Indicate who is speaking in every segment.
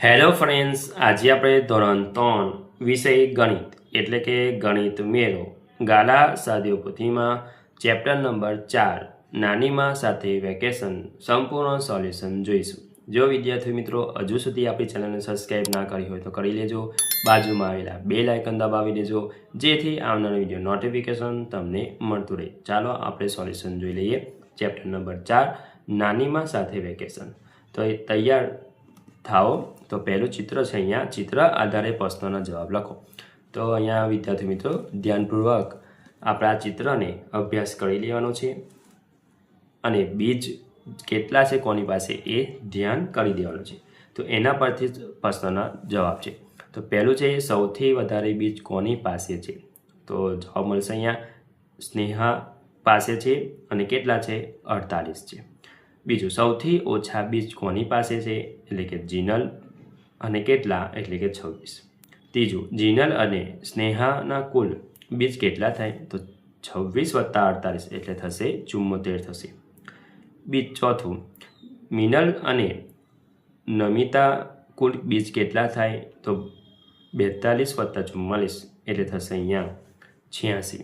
Speaker 1: Hello friends, આજે આપણે ધોરણ 3 વિષય ગણિત એટલે કે ગણિત મેળો ગાલા સાદીઓ પોથીમાં ચેપ્ટર નંબર 4 નાનીમાં સાથે વેકેશન સંપૂર્ણ સોલ્યુશન જોઈશું। જો વિદ્યાર્થી મિત્રો હજુ સુધી આપણી ચેનલને સબસ્ક્રાઇબ ના કરી હોય તો કરી લેજો, બાજુમાં આવેલા બેલ આઇકન દબાવી દેજો જેથી આવનારા વિડીયો નોટિફિકેશન તમને મળતું રહે। ચાલો આપણે સોલ્યુશન જોઈ લઈએ। ચેપ્ટર નંબર 4 નાનીમાં સાથે વેકેશન। તો એ તૈયાર થાઓ। तो पहलू चित्र है, अहींया चित्र आधारे प्रश्नों जवाब लखो। तो अहींया विद्यार्थी मित्रों ध्यानपूर्वक आपणा चित्र ने अभ्यास करी लेवानो छे अने बीज केटला छे कोनी पासे ए ध्यान करी देवानुं छे। तो एना परथी प्रश्नों जवाब छे। तो पहलू छे सौथी वधारे बीज कोनी पासे छे। तो जवाब मळशे अहींया स्नेहा पासे छे अने केटला छे 48 छे। बीजू सौथी ओछा बीज कोनी पासे छे एटले के जीनल अने केटला एटले के 26। तीजू जीनल अने स्नेहाना कुल बीज केटला थाय तो 26 + 48 एटले थशे 74 थशे। बीज चौथुं मीनल अने नमिता कुल बीज केटला थाय तो 42 + 44 एटले थशे अहींया 86।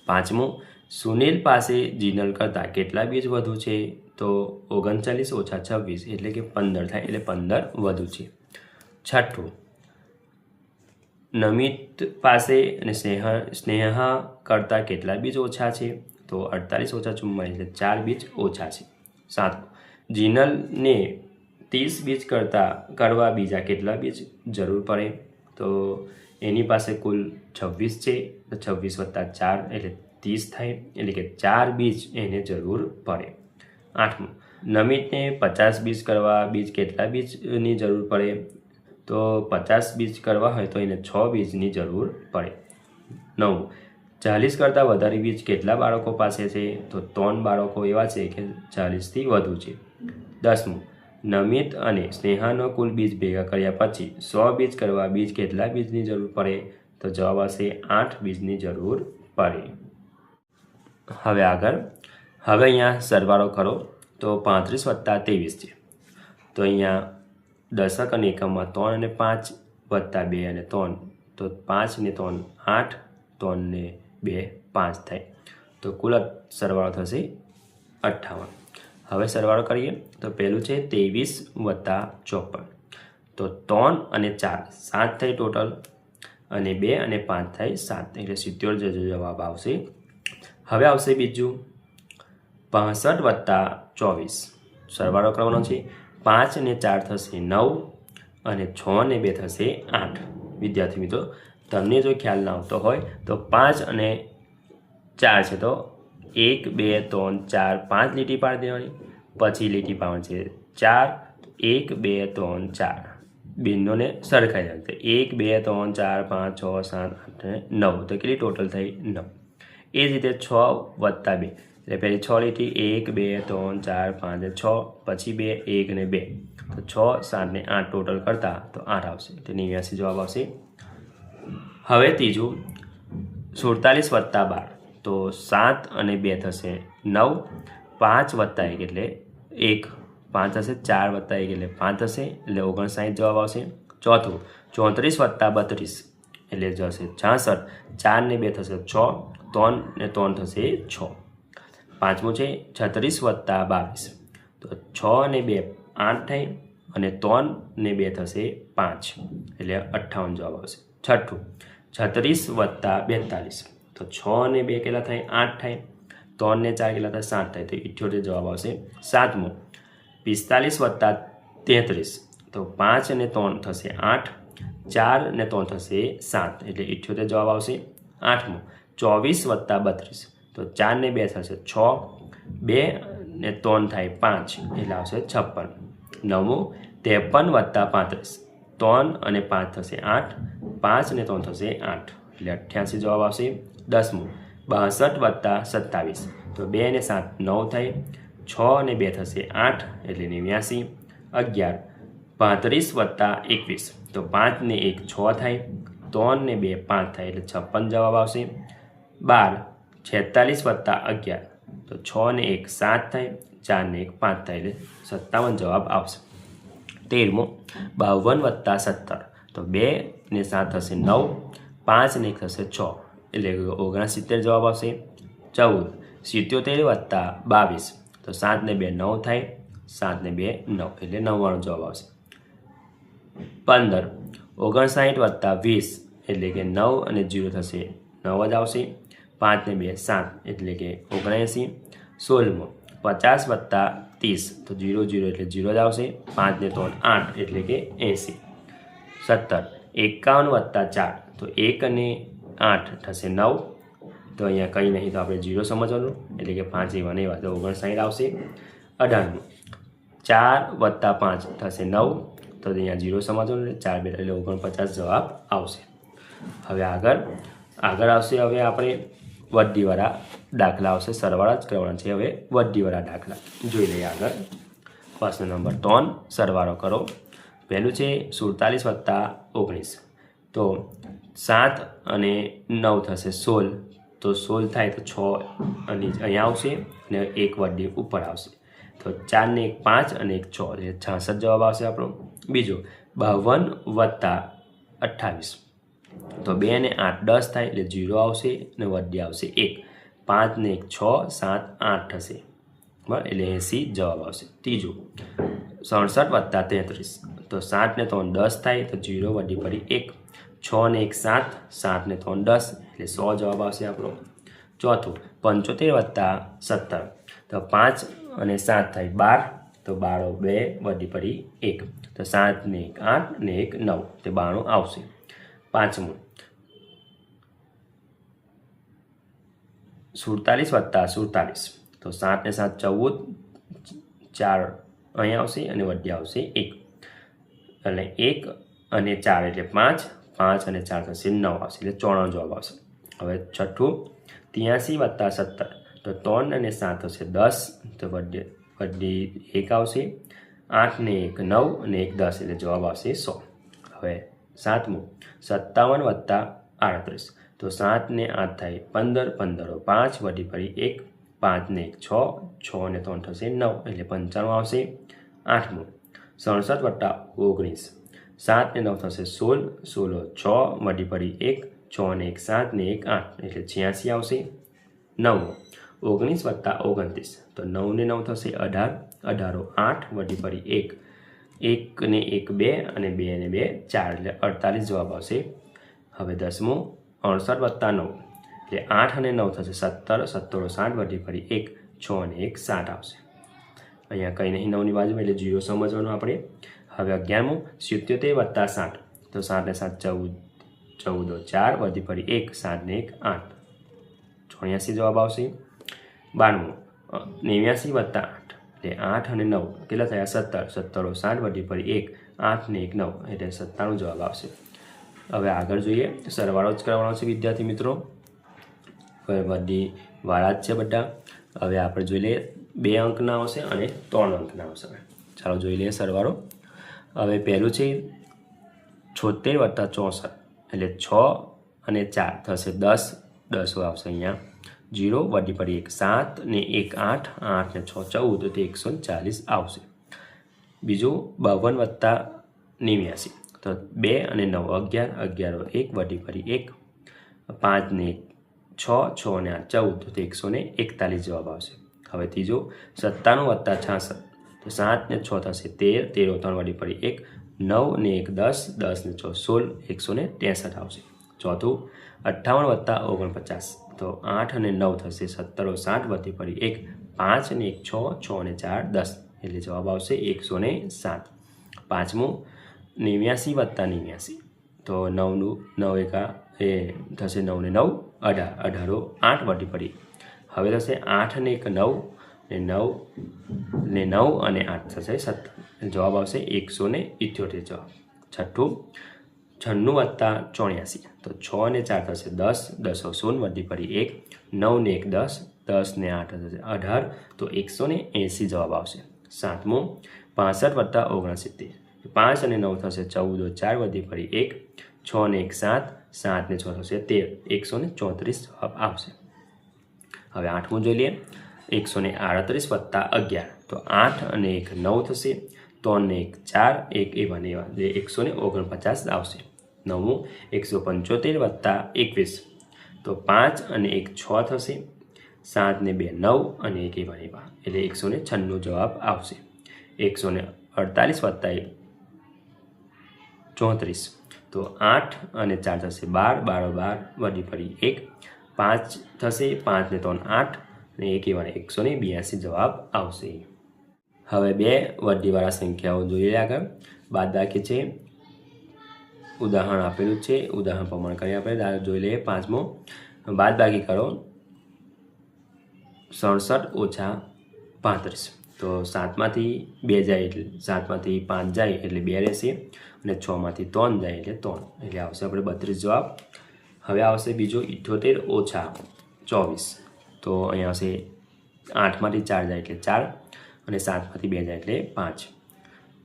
Speaker 1: पांचमुं सुनील पासे जीनल करता केटला बीज वधु छे तो 39 - 26 एटले के 15 थाय एटले 15 वधु छे। छठ्ठुं नमित पासे अने स्नेहा करता केटला बीज ओछा छे तो 48 - 44 एटले 4 बीज ओछा छे। सातमुं जीनल ने 30 बीज करवा बीजा केटला बीज जरूर पड़े तो एनी पासे कुल 26 छे तो 26 + 4 एटले 30 थाय एटले के 4 बीज एने जरूर पड़े। आठमुं नमित ने 50 बीज करवा बीज केटला बीजनी जरूर पड़े तो 50 बीज करवा होय तो एने 6 बीजनी जरूर पड़े। नवमुं 40 करता वधारे बीज केटला बाळको पासे छे तो 3 बाळको एवा छे के 40 थी वधु छे। 10मुं नमित अने स्नेहानो कुल बीज भेगा कर्या पछी 100 बीज करवा बीज केटला बीजनी जरूर पड़े तो जवाब आवशे 8 बीजनी जरूर पड़े। हवे आगळ हवे अहींया सरवाळो करो तो 35 + 23 छे। तो अहींया दशक अने एकम में 3 અને 5 वत्ता 2 અને 3 तो 5 ને 3 8 3 ને 2 5 थाय तो कुल सरवाळो थशे 58। हवे सरवाळो करीए तो पहेलुं छे 23 + 54 तो 3 અને 4 7 थाय टोटल अने 2 અને 5 थाय 7 एटले 77 जो जवाब आवशे। हवे आवशे बीजू 65 + 24 सरवाळो करवानो छे। 5 અને 4 थशे 9 અને 6 અને 2 थशे 8। विद्यार्थी मित्रों तमने जो ख्याल ना आवतो होय तो 5 અને 4 छे तो 1 2 3 4 5 લીટી પાડી દેવાની, પછી લીટી પાડવાની છે 4 1 2 3 4 બિંદુને સરખાઈ દેવાની। તો 1 2 3 4 5 6 7 8 અને 9 તો કેટલી ટોટલ થઈ 9। એ જ રીતે 6 + 2 એટલે પહેલી 6 લીટી 1 2 3 4 5 અને 6 પછી 2 1 અને 2 તો 6 7 ને 8 ટોટલ કરતા તો 8 આવશે તો 89 જવાબ આવશે। હવે ત્રીજું 47 + 12 તો 7 અને 2 થશે 9 5 + 1 એટલે 1 5 થશે 4 + 1 એટલે 5 થશે એટલે 59 જવાબ આવશે। ચોથું 34 + 32 એટલે જશે 66 4 ને 2 થશે 6 3 ને 3 થશે 6। પાંચમું છે 36 + 22 તો 6 અને 2 8 થાય અને 3 ને 2 થશે 5 એટલે 58 જવાબ આવશે। છઠ્ઠું 36 + 42 તો 6 અને 2 કેટલા થાય 8 થાય, 3 ને 4 કેટલા થાય 7 થાય તો 78 જવાબ આવશે। સાતમું 45 + 33 તો 5 અને 3 થશે 8 4 ને 3 થશે 7 એટલે 78 જવાબ આવશે। આઠમું 24 + 32 તો 4 ને 2 થશે 6 2 ને 3 થાય 5 એટલે આવશે 56। નવમું 53 + 35 3 અને 5 થશે 8 5 અને 3 થશે 8 એટલે 88 જવાબ આવશે। 10મું 62 + 27 તો 2 ને 7 9 થાય 6 અને 2 થશે 8 એટલે 89। 11 35 + 21 તો 5 ને 1 6 થાય 3 ને 2 5 થાય એટલે 56 જવાબ આવશે। 12 46 + 11 તો 6 ને 1 7 થાય 4 ને 1 5 થાય એટલે 57 જવાબ આવશે। 13મો 52 વત્તા 17 તો 2 ને 7 થશે 9, 5 ને 1 થશે 6 એટલે 69 જવાબ આવશે. 14 77 વત્તા 22 તો 7 ને 2 9 થાય, 7 ને 2 9 એટલે 99 જવાબ આવશે. 15 59 વત્તા 20 એટલે કે 9 અને 0 થશે 9 જ આવશે. 5 ને 2 7 એટલે કે 79. 16મો 50 વત્તા 30 તો 0 0 એટલે 0 જ આવશે. 5 ને 3 8 એટલે કે 80. 17 51 વત્તા 4 તો 1 અને 8 થશે 9 તો અહીંયા કંઈ નહીં તો આપણે 0 સમજવાનું એટલે કે 5 એવા નહીં તો 59 આવશે. 18મો 4 વત્તા 5 થશે 9 તો અહીંયા 0 સમજવાનું એટલે 4 2 એટલે 49 જવાબ આવશે. હવે આગળ આવશે હવે આપણે વડ્ડીવાળા દાખલા આવશે. સરવાળા જ કરવાના છે. હવે વડ્ડીવાળા દાખલા જોઈ લઈએ. આગળ પ્રશ્ન નંબર 3 સરવાળો કરો. પહેલું છે 47 વત્તા 19 તો 7 અને 9 થશે 16 તો 16 થાય તો 6 અને અહીંયા આવશે અને 1 વડ્ડી ઉપર આવશે તો 4 ને 1 5 અને 1 6 એટલે 66 જવાબ આવશે આપણો. બીજો 52 વત્તા 28 તો 2 ને 8 10 થાય એટલે 0 આવશે અને વડ્ડી આવશે 1. 5 ને 1 6 7 8 થશે બરાબર એટલે 80 જવાબ આવશે. ત્રીજું 67 વત્તા 33 તો 7 ને 3 10 થાય તો 0 વડ્ડી પડી 1. 6 ને 1 7 7 ને 3 10 એટલે 100 જવાબ આવશે આપણો. ચોથું 75 વત્તા 17 તો 5 અને 7 થાય 12 તો 12 2 વડ્ડી પડી 1 તો 7 ને 1 8 ને 1 9 તે 92 આવશે. પાંચમું 47 વત્તા 47 તો 7 ને 7 14 4 અહીંયા આવશે અને વડ્ડી આવશે 1 એટલે 1 અને 4 એટલે 5 5 અને 4 થશે 9 આવશે એટલે 94 જવાબ આવશે. હવે છઠ્ઠું 83 વત્તા 17 તો 3 અને 7 થશે 10 તો વડ્ડી 1 આવશે. 8 ને 1 9 અને 1 10 એટલે જવાબ આવશે 100. હવે સાતમું 57 વત્તા 38 તો 7 ને 8 થાય 15 15 5 વડ્ડી પડી 1 5 ને 1 6 6 ને 3 થશે 9 એટલે 95 આવશે. આઠમું 67 વત્તા 19 7 ને 9 થશે 16 16 6 વડ્ડી પડી 1 6 ને 1 7 ને 1 8 એટલે 86 આવશે. નવમું 19 વત્તા 29 તો 9 ને 9 થશે 18 18 8 વડ્ડી પડી 1 1 ને 1 2 અને 2 ને 2 4 એટલે 48 જવાબ આવશે. હવે 10મું 68 વત્તા 9 એટલે 8 અને 9 થશે 17 17 60 વડ્ડી પડી 1 6 અને 1 7 આવશે. અહીંયા કંઈ નહીં 9ની બાજુમાં એટલે 0 સમજવાનું આપણે. હવે 11મું 77 વત્તા 60 તો 7 ને 7 14 4 વડ્ડી પડી 1 7 ને 1 8 84 જવાબ આવશે. 12મું 89 વત્તા 8 એટલે 8 અને 9 કેટલા થયા 17 17 60 વડ્ડી પડી 1 8 ને 1 9 એટલે 97 જવાબ આવશે. હવે આગળ જોઈએ. સરવાળો જ કરવાનો છે વિદ્યાર્થી મિત્રો. હવે વડ્ડી વાળા જ છે બધા. હવે આપણે જોઈ લઈએ 2 અંકના આવશે અને 3 અંકના આવશે. ચાલો જોઈ લઈએ સરવાળો. હવે પહેલું છે 76 વત્તા 64 એટલે 6 અને 4 થશે 10 10 આવશે અહીંયા. 0 વડ્ડી પડી 1 7 ને 1 8 8 ને 6 14 તો 140 આવશે. બીજું 52 વત્તા 89 તો 2 અને 9 11 11 1 વડ્ડી પડી 1 5 ને 6 6 ને 8 14 તો 141 જવાબ આવશે. હવે ત્રીજો 97 વત્તા 66 તો 7 ને 6 થશે 13 13 3 વડ્ડી પડી 1 9 ને 1 10 10 ને 6 16 163 આવશે. ચોથું 58 વત્તા 49 તો 8 અને 9 થશે 17 60 વડ્ડી પડી 1 5 અને 1 6 6 અને 4 10 એટલે જવાબ આવશે 107. પાંચમું 89 વત્તા 89 તો 9 એકા એ થશે 9 ને 9 18 18 8 વડ્ડી પડી. હવે થશે 8 અને 1 9 ને 9 અને 8 થશે 17 જવાબ આવશે 178 જવાબ. છઠ્ઠું 96 વત્તા 84 તો 6 અને 4 થશે 10 10 0 વડ્ડી પડી 1 9 ને 1 10 10 ને 8 થશે 18 તો 180 જવાબ આવશે. સાતમું 65 વત્તા 69 5 અને 9 થશે 14 4 વડ્ડી પડી 1 6 ને 1 7 7 ને 6 થશે 13 134 જવાબ આવશે. હવે આઠમું જોઈ લઈએ 138 વત્તા 11 તો 8 અને 1 9 થશે 3 ને 1 4 1 એવા ને એવા એટલે 149 આવશે. 9મું 175 વત્તા 21 તો 5 અને 1 6 થશે. 7 ને 2 9 અને 1 એવા ને એવા એટલે 196 જવાબ આવશે. 148 વત્તા 1 34 તો 8 અને 4 થશે 12 12 વધી પડી 1 5 થશે 5 ને 3 8 અને 1 એવા 182 જવાબ આવશે. હવે બે વડીવાળા સંખ્યાઓ જોઈએ. આગળ બાદબાકી છે. ઉદાહરણ આપેલું છે, ઉદાહરણ પ્રમાણે કરી આપણે જોઈ લઈએ. 5મો બાદબાકી કરો 67 ઓછા 35 તો 7માંથી 2 જાય એટલે 7માંથી 5 જાય એટલે 2 રહેશે અને 6માંથી 3 જાય એટલે 3 એટલે આવશે આપણે 32 જવાબ. હવે આવશે બીજો 78 ઓછા 24 તો અહીંયા આવશે 8માંથી 4 જાય એટલે 4 અને 7માંથી 2 જાય એટલે 5.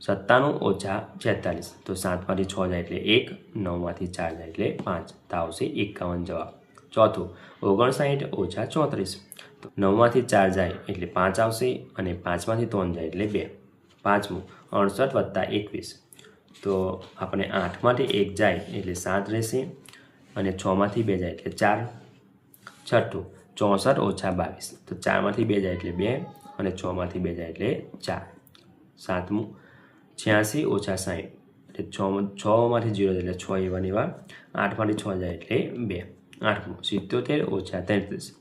Speaker 1: 97 ઓછા 46 તો 7માંથી 6 જાય એટલે 1 9માંથી 4 જાય એટલે 5 તો આવશે 51 જવાબ. ચોથું 59 ઓછા 34 તો 9માંથી 4 જાય એટલે 5 આવશે અને 5માંથી 3 જાય એટલે 2. 5મું 68 વત્તા 21 તો આપણે 8માંથી 1 જાય એટલે 7 રહેશે અને 6માંથી 2 જાય એટલે 4. છઠ્ઠું 64 ઓછા 22 તો 4માંથી 2 જાય એટલે 2 અને 6માંથી 2 જાય એટલે 4. 7મું 86 ઓછા 60 એટલે 6માંથી 0 એટલે 6 એવા ને એવા 8માંથી 6 જાય એટલે 2. 8મું 77 ઓછા 33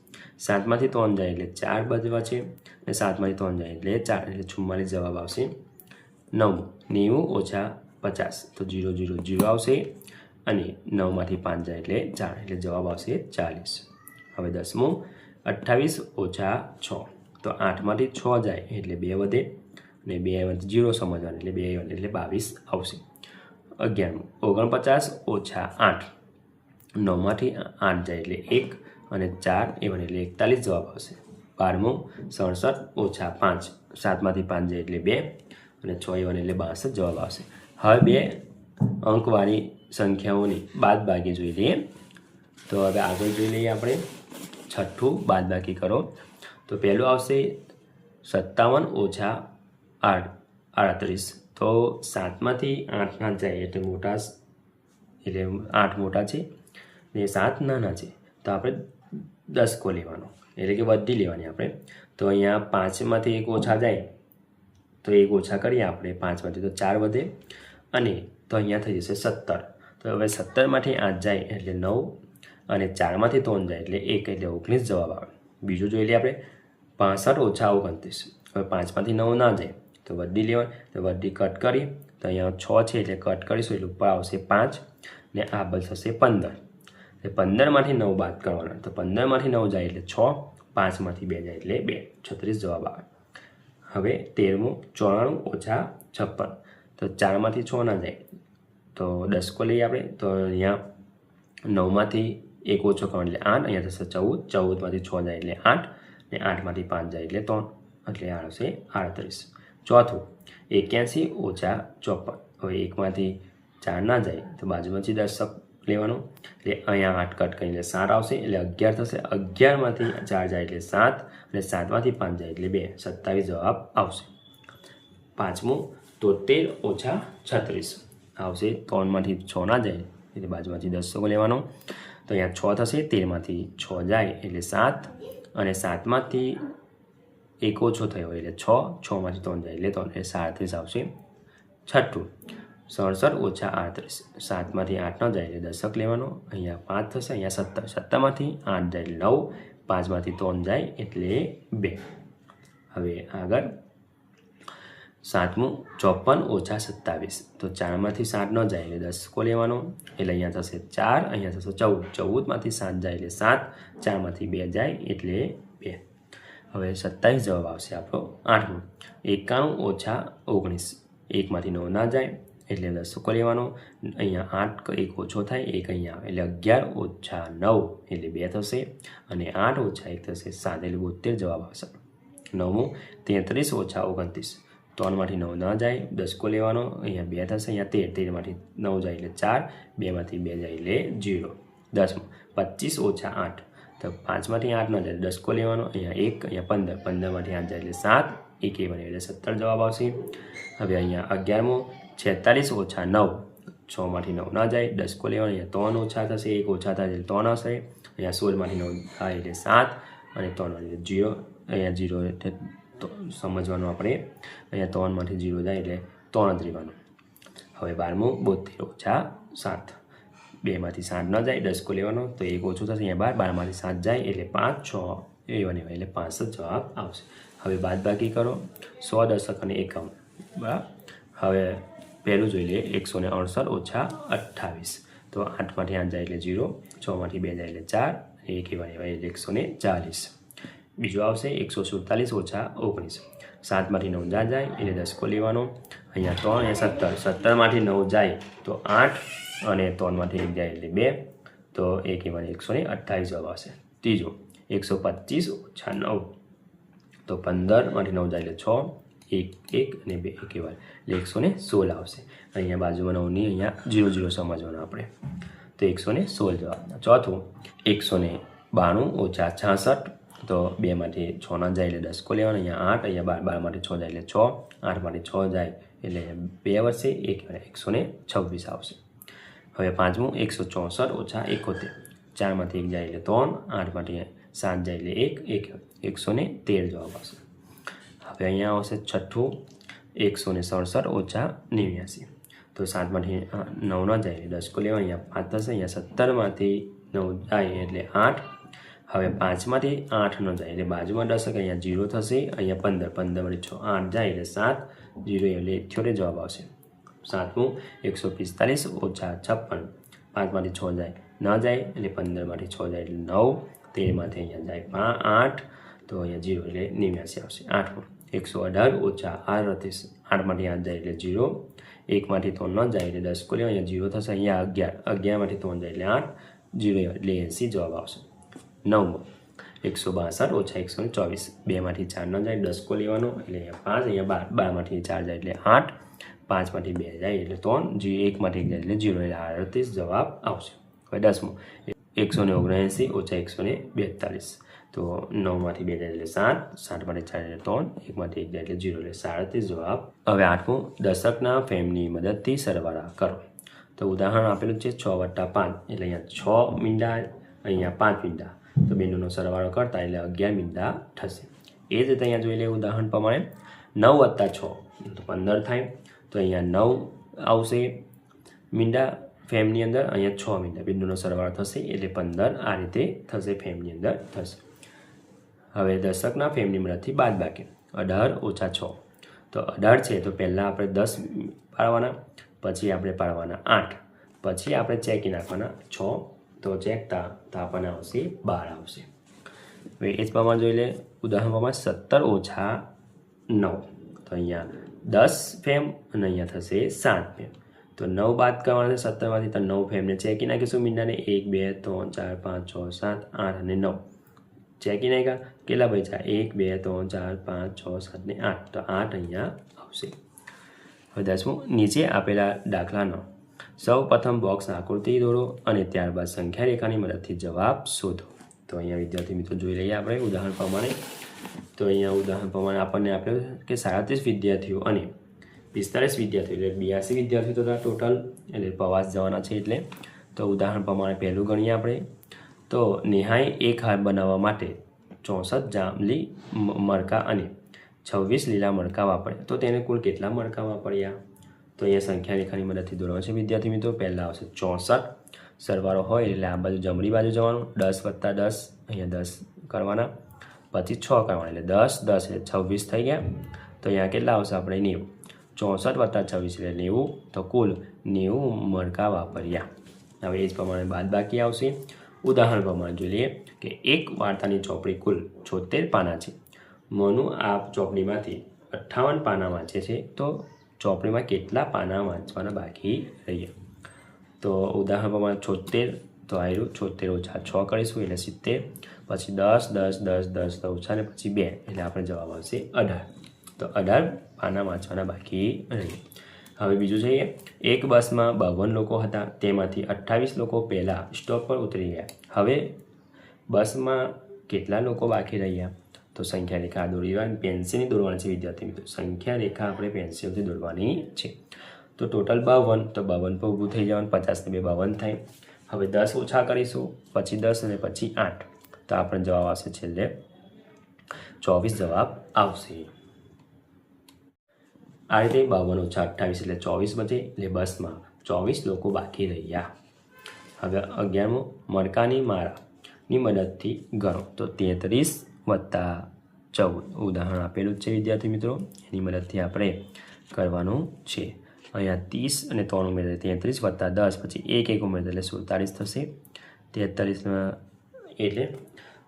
Speaker 1: 7માંથી 3 જાય એટલે 4 બચવા છે અને 7માંથી 3 જાય એટલે 4 એટલે 44 જવાબ આવશે. 9મું 90 ઓછા 50 તો 0 0 0 આવશે અને 9માંથી 5 જાય એટલે 4 એટલે જવાબ આવશે 40. હવે 10મું 28 ઓછા 6 તો 8માંથી 6 જાય એટલે 2 વધે અને 2 0 સમજવાનું એટલે 2 એટલે 22 આવશે. 11મું 49 ઓછા 8 9માંથી 8 જાય એટલે 1 અને 4 એવા એટલે 41 જવાબ આવશે. 12મું 67 ઓછા 5 7માંથી 5 જાય એટલે 2 અને 6 એવા એટલે 62 જવાબ આવશે. હવે બે અંકવાળી સંખ્યાઓની બાદબાકી જોઈ લઈએ. તો હવે આગળ જોઈ લઈએ આપણે. છઠ્ઠું બાદબાકી કરો તો પહેલું આવશે 57 ઓછા 38 તો 7માંથી 8 ના જાય એટલે મોટા એટલે 8 મોટા છે ને 7 નાના છે તો આપણે 10 લેવાનો એટલે કે વધી લેવાની આપણે. તો અહીંયા 5માંથી 1 ઓછા જાય તો 1 ઓછા કરીએ આપણે 5માંથી તો 4 વધે અને તો અહીંયા થઈ જશે 17. તો હવે 17માંથી 8 જાય એટલે 9 અને 4માંથી 3 જાય એટલે 1 એટલે 19 જવાબ આવે. બીજું જોઈ લઈએ આપણે 65 ઓછા 29 હવે 5માંથી 9 ના જાય તો વધી લેવાની તો વધી કટ કરી તો અહીંયા 6 છે એટલે કટ કરીશું એટલે ઉપર આવશે 5 ને આ બસ થશે 15. 15માંથી 9 બાદ કરવાના તો 15માંથી 9 જાય એટલે 6 5માંથી 2 જાય એટલે 2 36 જવાબ આવે. હવે 13મું 94 ઓછા 56 તો 4માંથી 6 ના જાય તો 10 લઈએ આપણે તો અહીંયા 9માંથી 1 ઓછો કરવાનો એટલે 8 અહીંયા થશે 14 14માંથી 6 જાય એટલે 8 ને 8માંથી 5 જાય એટલે 3 એટલે આવશે 38. ચોથું 81 ઓછા 54 હવે 1માંથી 4 ના જાય તો બાજુમાંથી 10 લેવાનો એટલે અહીંયા 8 કટ કરીને 7 આવશે એટલે 11 થશે. 11માંથી 4 જાય એટલે 7 અને 7માંથી 5 જાય એટલે 2 27 જવાબ આવશે. 5મું 73 ઓછા 36 આવશે. 3માંથી 6 ના જાય એટલે બાજુમાંથી 10 લેવાનો તો અહીંયા 6 થશે. 13માંથી 6 જાય એટલે 7 અને 7માંથી 1 ઓછો થયો એટલે 6 6માંથી 3 જાય એટલે 3 એટલે 37 આવશે. છઠ્ઠું 67 ઓછા 38 7માંથી 8 ન જાય એટલે 10 લેવાનો અહીંયા 5 થશે અહીંયા 17 17માંથી 8 જાય એટલે 9 5માંથી 3 જાય એટલે 2. હવે આગળ 7મું 54 ઓછા 27 તો 4માંથી 7 ન જાય એટલે 10 લેવાનો એટલે અહીંયા થશે 4 અહીંયા થશે 14 14માંથી 7 જાય એટલે 7 4માંથી 2 જાય એટલે 2. હવે 27 જવાબ આવશે આપણો. 8મું 91 ઓછા 19 1માંથી 9 ના જાય એટલે 10 લેવાનો અહીંયા 8 1 ઓછો થાય 1 અહીંયા આવે એટલે 11 ઓછા 9 એટલે 2 થશે અને 8 ઓછા 1 થશે 7 એટલે 72 જવાબ આવશે. 9મું 33 ઓછા 29 3માંથી 9 ના જાય 10 લેવાનો અહીંયા 2 થશે અહીંયા 13 13માંથી 9 જાય એટલે 4 2માંથી 2 જાય એટલે 0. 10મું 25 ઓછા 8 તો 5માંથી 8 ન જાય 10 કો લેવાનો, અહીંયા 1, અહીંયા 15, 15માંથી 8 જાય એટલે 7, 1 1 એટલે 17 જવાબ આવશે. હવે અહીંયા 11મો 46 ઓછા 9, 6માંથી 9 ના જાય, 10 કો લેવાનો, અહીંયા 3 ઓછા થશે, 1 ઓછા થાય એટલે 3 આવશે, અહીંયા 16માંથી 9 થાય એટલે 7 અને 3 એટલે 0, અહીંયા 0 એટલે સમજવાનું આપણે, અહીંયા 3માંથી 0 જાય એટલે 3 જ રહેવાનું. હવે 12મો 72 ઓછા 7, 2માંથી 7 ન જાય, 10 કો લેવાનો તો 1 ઓછું થશે, અહીંયા 12, 12માંથી 7 જાય એટલે 5, 6 એવા ને એટલે 5 જ જવાબ આવશે. હવે બાદબાકી કરો 100, દશક અને 51, બરાબર. હવે પહેલું જોઈ લઈએ 168 ઓછા 28, તો 8માંથી 8 જાય એટલે 0, 6માંથી 2 જાય એટલે 4, 1 એવા એટલે 140. બીજું આવશે 147 ઓછા 19, 7માંથી 9 જાય એટલે 10 કો લેવાનો, અહીંયા 3, અહીંયા 17, 17માંથી 9 જાય તો 8 અને 3માંથી 1 જાય એટલે 2, તો 1 એવા 128 જવાબ આવશે. ત્રીજો 125 ઓછા 9, તો 15માંથી 9 જાય એટલે 6, 1 1 અને 2 1 એવા એટલે 116 આવશે. અહીંયા બાજુમાં 9ની અહીંયા 0 0 સમજવાનું આપણે, તો 116 જવાબ. ચોથું 192 ઓછા 66, તો 2માંથી 6 ના જાય એટલે 10 કો લેવાનો, અહીંયા 8, અહીંયા 12માંથી 6 જાય એટલે 6, 8માંથી 6 જાય એટલે 2 વધશે, 126 આવશે. હવે 5મું 164 ઓછા 71, 4માંથી 1 જાય એટલે 3, 8માંથી 7 જાય એટલે 1 113 જવાબ આવશે. હવે અહીંયા આવશે છઠ્ઠું 167 ઓછા 89, તો 7માંથી 9 ન જાય એટલે 10 કો લેવાનો, અહીંયા 5 થશે, અહીંયા 17માંથી 9 જાય એટલે 8, હવે 5માંથી 8 ન જાય એટલે બાજુમાં 10, અહીંયા 0 થશે, અહીંયા 15, 15માંથી 6 8 જાય એટલે 7, 0 એટલે 78 જવાબ આવશે. 7મું 145 ઓછા 56, 5માંથી 6 જાય ન જાય એટલે 15માંથી 6 જાય એટલે 9, 13માંથી અહીંયા જાય 8, તો અહીંયા 0 એટલે 89 આવશે. 8મું 118 ઓછા 38, 8માંથી 8 જાય એટલે 0, 1માંથી 3 ન જાય એટલે 10 કો લેવાનો, અહીંયા 0 થશે, અહીંયા 11, 11માંથી 3 જાય એટલે 8, 0 એટલે 80 જવાબ આવશે. 9મું 162 ઓછા 124, 2માંથી 4 ન જાય 10 કો લેવાનો એટલે અહીંયા 5, અહીંયા 12માંથી 4 જાય એટલે 8, 5માંથી 2 જાય એટલે 3, 1માંથી 1 જાય એટલે 0 એટલે 38 જવાબ આવશે. હવે 10મું 179 ઓછા 142, તો 9માંથી 2 જાય એટલે 7, 7માંથી 4 જાય એટલે 3, 1માંથી 1 જાય એટલે 0 એટલે 37 જવાબ. હવે 8મું દશકના ફેમની મદદથી સરવાળા કરો. તો ઉદાહરણ આપેલું છે 6 + 5, એટલે અહીંયા 6 મીંડા, અહીંયા 5 મીંડા, તો બેનો સરવાળો કરતા એટલે 11 મીંડા થશે. એ જ રીતે અહીંયા જોઈ લે ઉદાહરણ પ્રમાણે 9 + 6 તો 15 થાય, તો અહીંયા 9 આવશે મીંડા ફેમની અંદર, અહીંયા 6 મીંડા, બેનો સરવાળો થશે એટલે 15, આ રીતે થશે ફેમની અંદર થશે. હવે દશકના ફેમની મદદથી બાદબાકી 18 ઓછા 6, તો 18 છે તો પહેલાં આપણે 10 પાડવાના, પછી આપણે પાડવાના 8, પછી આપણે ચેકી નાખવાના 6, તો ચેકતા તો આપણને આવશે 12 આવશે. હવે એ જ પ્રમાણે જોઈ લે ઉદાહરણ પ્રમાણે 17 ઓછા 9, તો અહીંયા 10 ફેમ અને અહીંયા થશે 7 ફેમ, તો 9 બાદ કરવાના છે 17માંથી, તો 9 ફેમને ચેકી નાખીશું મીંડાને, 1 2 3 4 5 6 7 8 અને 9 ચેકી નાખ્યા, કેટલા બચ્યા 1 2 3 4 5 6 7 ને 8, તો 8 અહીંયા આવશે. હવે 10મું નીચે આપેલા દાખલાનો સૌ પ્રથમ બોક્સ આકૃતિ દોરો અને ત્યારબાદ સંખ્યા રેખાની મદદથી જવાબ શોધો. તો અહીંયા વિદ્યાર્થી મિત્રો જોઈ લઈએ આપણે ઉદાહરણ પ્રમાણે. તો અહીંયા ઉદાહરણ પ્રમાણે આપણને આપેલું કે 37 વિદ્યાર્થીઓ અને 45 વિદ્યાર્થીઓ એટલે 82 વિદ્યાર્થીઓ તો ટોટલ એટલે પ્રવાસ જવાના છે. એટલે તો ઉદાહરણ પ્રમાણે પહેલું ગણીએ આપણે. તો નેહાએ એક હાર બનાવવા માટે 64 જાંબલી મરકાં અને 26 લીલા મરકાં વાપર્યા, તો તેને કુલ કેટલા મરકાં વાપર્યા? તો અહીંયા સંખ્યા રેખાની મદદથી દોરવાનું છે વિદ્યાર્થી મિત્રો. પહેલાં આવશે 64, સરવાળો હોય એટલે આ બાજુ જમણી બાજુ જવાનું, 10 + 10 અહીંયા 10 કરવાના, પછી 6 કરવાના એટલે 10 10 એટલે 26 થઈ ગયા. તો અહીંયા કેટલા આવશે આપણે 90, 64 + 26 એટલે 90, તો કુલ 90 મરકાં વાપર્યા. હવે એ જ પ્રમાણે બાદબાકી આવશે. ઉદાહરણ પ્રમાણે જોઈ લઈએ કે એક વાર્તાની ચોપડી કુલ 76 પાના છે. મનુ આ ચોપડીમાંથી 58 પાના વાંચે છે, તો ચોપડીમાં કેટલા પાના વાંચવાના બાકી રહ્યા? તો ઉદાહરણ પ્રમાણે 76, તો આવ્યું 76 ઓછા 6 કરીશું એટલે 70, પછી 10 10 10 10 ઓછા ને પછી 2 એટલે આપણે જવાબ આવશે 18. તો 18 પાના વાંચવાના બાકી રહ્યા. હવે બીજું જોઈએ, એક બસમાં 52 લોકો હતા, તેમાંથી 28 લોકો પહેલાં સ્ટોપ પર ઉતરી ગયા. હવે બસમાં કેટલા લોકો બાકી રહ્યા? તો સંખ્યા રેખા દોરી દેવાની, પેન્સિલની દોરવાની છે વિદ્યાર્થી મિત્રો. સંખ્યા રેખા આપણે પેન્સિલથી દોરવાની છે. તો ટોટલ 52, તો 52 પર ઊભું થઈ જવાનું, 50 ને 2 52 થાય. હવે 10 ઓછા કરીશું, પછી 10 અને પછી 8, તો આપણને જવાબ આવશે છેલ્લે 24 જવાબ આવશે. આ રીતે 52 ઓછા 28 એટલે 24 બચે, એટલે બસમાં 24 લોકો બાકી રહ્યા. હવે 11મો, મણકાની મારાની મદદથી ગણો. તો 33 વત્તા 14 ઉદાહરણ આપેલું જ છે વિદ્યાર્થી મિત્રો, એની મદદથી આપણે કરવાનું છે. અહીંયા 30 અને 3 ઉમેરીએ 33 વત્તા 10, પછી 1 ઉમેરીએ એટલે 47 થશે. 43 એટલે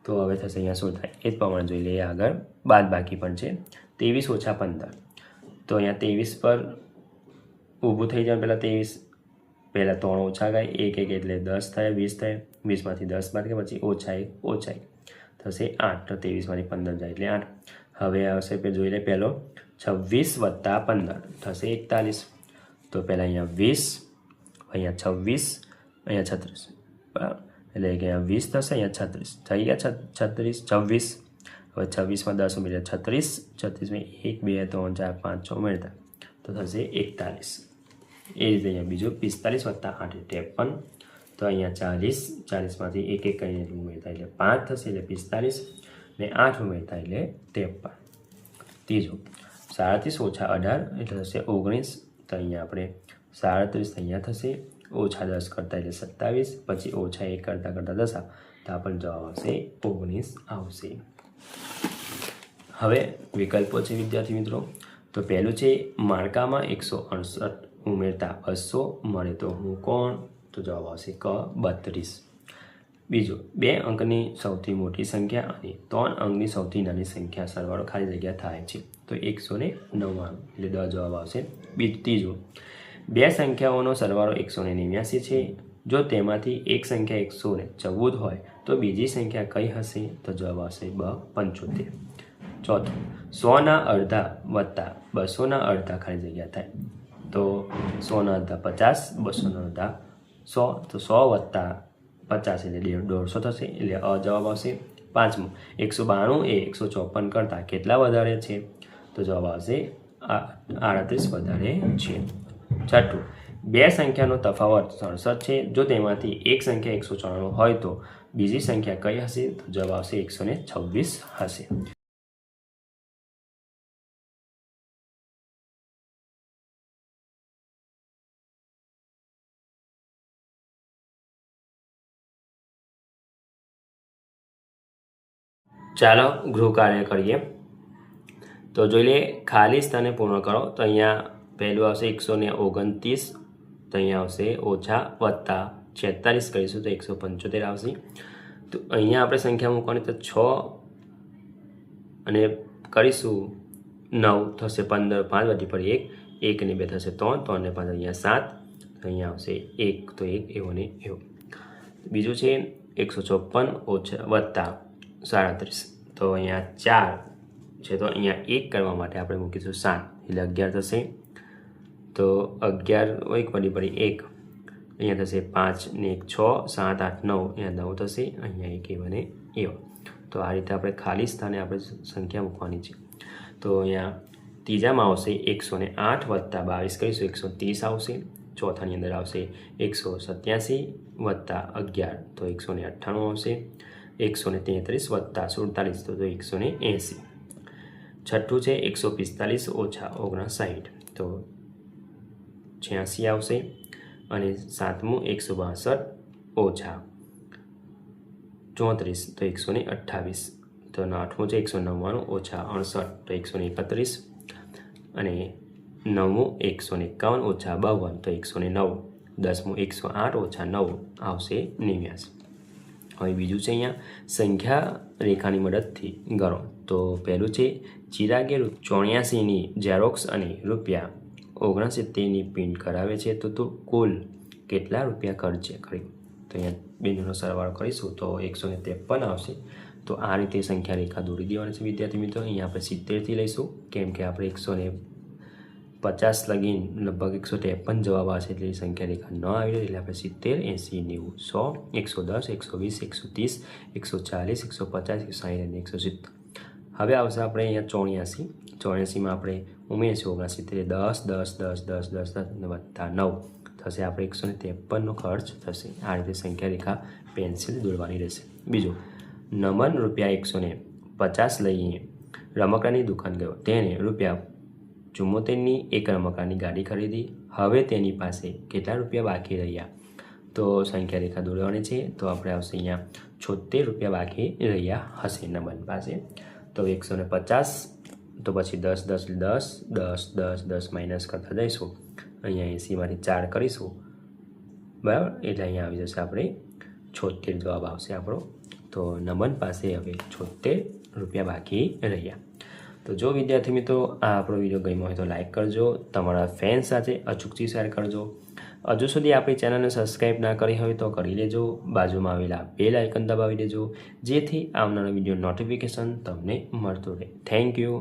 Speaker 1: તો હવે થશે અહીંયા 47. એ જ પ્રમાણે જોઈ લઈએ આગળ. બાદ બાકી પણ છે. 23 ઓછા 15, તો અહીંયા 23 પર ઊભું થઈ જાય. પહેલાં 3 ઓછા ગાય, 1 એટલે 10 થાય, 20 થાય. 20માંથી 10 બાદ કે પછી ઓછા 1 થશે 8. તો 23માંથી 15 જાય એટલે 8. હવે આવશે જોઈ લે પહેલો 26 વત્તા 15 થશે 41. તો પહેલાં અહીંયા 20, અહીંયા 26, અહીંયા 36, બરાબર. એટલે કે અહીંયા 20 થશે, અહીંયા 36 થઈ ગયા. 26. હવે 26માં 10 ઉમેરીએ 36, 36માં 1 2 3 4 5 6 ઉમેરતા તો થશે 41. એ રીતે અહીંયા બીજું 45 વત્તા 8 53. તો અહીંયા 40, 40માંથી 1 કરીને ઉમેરતા એટલે 5 થશે એટલે 45, ને 8 ઉમેરતા એટલે 53. ત્રીજું 37 ઓછા 18 એટલે થશે 19. તો અહીંયા આપણે 37 અહીંયા થશે, ઓછા 10 કરતા એટલે 27, પછી ઓછા 1 કરતાં 10 તો આપણને જવાબ આવશે 19 આવશે. હવે વિકલ્પો છે વિદ્યાર્થી મિત્રો. તો પહેલું છે માળકામાં 168 ઉમેરતા 200 મળે તો હું કોણ? તો જવાબ આવશે ક 32. બીજું 2 અંકની સૌથી મોટી સંખ્યા અને 3 અંકની સૌથી નાની સંખ્યા સરવાળો ખાલી જગ્યા થાય છે તો 199, એટલે દ જવાબ આવશે. ત્રીજું 2 સંખ્યાઓનો સરવાળો 189 છે. જો તેમાંથી એક સંખ્યા 114 હોય તો બીજી સંખ્યા કઈ હશે? તો જવાબ આવશે બ 75. ચોથું 100ના અડધા વત્તા 200ના અડધા ખાલી જગ્યા થાય તો 100ના અડધા 50, 200ના અડધા 100, તો 100 વત્તા 50 એટલે 150 થશે, એટલે અ જવાબ આવશે. પાંચમું 192 એ 154 કરતાં કેટલા વધારે છે? તો જવાબ આવશે 38 વધારે છે. છઠ્ઠું 2 સંખ્યાનો તફાવત 67 છે. જો તેમાંથી એક સંખ્યા 194 હોય તો બીજી સંખ્યા કઈ હશે? તો જવાબ આવશે 126 હશે. ચાલો ગૃહ કાર્ય કરીએ. તો જોઈ લે ખાલી સ્થાને પૂર્ણ કરો. તો અહીંયા પહેલું આવશે 129, તો અહીંયા આવશે ઓછા વત્તા 46 કરીશું તો 175 આવશે. તો અહીંયા આપણે સંખ્યા મૂકવાની તો 6 અને કરીશું 9 થશે 15, 5 વધી પડી 1 ને 2 થશે 3, 3 ને 5 અહીંયા 7, તો અહીંયા આવશે 1, તો 1 એવો ને એવો. બીજું છે 154 ઓછા વત્તા 37, તો અહીંયા 4 છે તો અહીંયા 1 કરવા માટે આપણે મૂકીશું 7 એટલે 11 થશે. તો 11 એક વધી પડી 1, અહીંયા થશે 5 ને 1 6, 7 8 9, અહીંયા 9 થશે, અહીંયા 1 એવો ને એવો. તો આ રીતે આપણે ખાલી સ્થાને આપણે સંખ્યા મૂકવાની છે. તો અહીંયા ત્રીજામાં આવશે 108 વત્તા 22 કરીશું 130 આવશે. ચોથાની અંદર આવશે 187 વત્તા 11 તો 198 આવશે. 133 વત્તા 47 તો 180. છઠ્ઠું છે 145 ઓછા 59 તો 86 આવશે. અને સાતમું 162 ઓછા 34 તો 128. તો આઠમું છે 199 ઓછા 68 તો 131. અને નવમું 151 ઓછા 52 તો 109. 10મું 108 ઓછા 9 આવશે 89. હવે બીજું છે અહીંયા સંખ્યા રેખાની મદદથી ગણો. તો પહેલું છે ચિરાગે 84ની ઝેરોક્સ અને રૂપિયા 69ની પ્રિન્ટ કરાવે છે તો કુલ કેટલા રૂપિયા ખર્ચે કર્યું? તો અહીંયા બેનો સરવાળો કરીશું તો 153 આવશે. તો આ રીતે સંખ્યા રેખા દોરી દેવાની છે વિદ્યાર્થી મિત્રો. અહીંયા આપણે 70થી લઈશું કેમ કે આપણે 50 લગીન લગભગ 153 જવાબ આવશે એટલે એ સંખ્યા રેખા ન આવી રહે એટલે આપણે 70, 80, 90, 100, 110, 120, 140, 150, 160 અને 170. હવે આવશે આપણે અહીંયા 84. 84માં આપણે ઉમેરીશું 79, 10, 10, 10, 10, 10, 10 અને વત્તા 9 થશે. આપણે 153નો ખર્ચ થશે. આ રીતે સંખ્યા રેખા પેન્સિલ દોરવાની રહેશે. બીજું, નમન ₹150 લઈને રમકડાની દુકાન ગયો. તેને ₹74ની એક રમકડાની ગાડી ખરીદી. હવે તેની પાસે કેટલા રૂપિયા બાકી રહ્યા? તો સંખ્યા રેખા દોરવાની છે. તો આપણે આવશે અહીંયા ₹76 બાકી રહ્યા હશે નમન પાસે. તો 150 તો પછી 10, 10, 10, 10, 10, 10 માઇનસ કરતા જઈશું. અહીંયા 80માંથી 4 કરીશું, બરાબર, એટલે અહીંયા આવી જશે આપણે 76 જવાબ આવશે આપણો. તો નમન પાસે હવે ₹76 બાકી રહ્યા. તો જો વિદ્યાર્થી મિત્રો આ આપણો વિડીયો ગમ્યો હોય તો લાઇક કરજો, તમારા ફ્રેન્ડ સાથે અચૂકથી શેર કરજો. હજુ સુધી આપણી ચેનલને સબસ્ક્રાઈબ ના કરી હોય તો કરી લેજો. બાજુમાં આવેલા બેલ આઇકન દબાવી દેજો જેથી આવનારા વિડીયો નોટિફિકેશન તમને મળતું રહે. Thank you.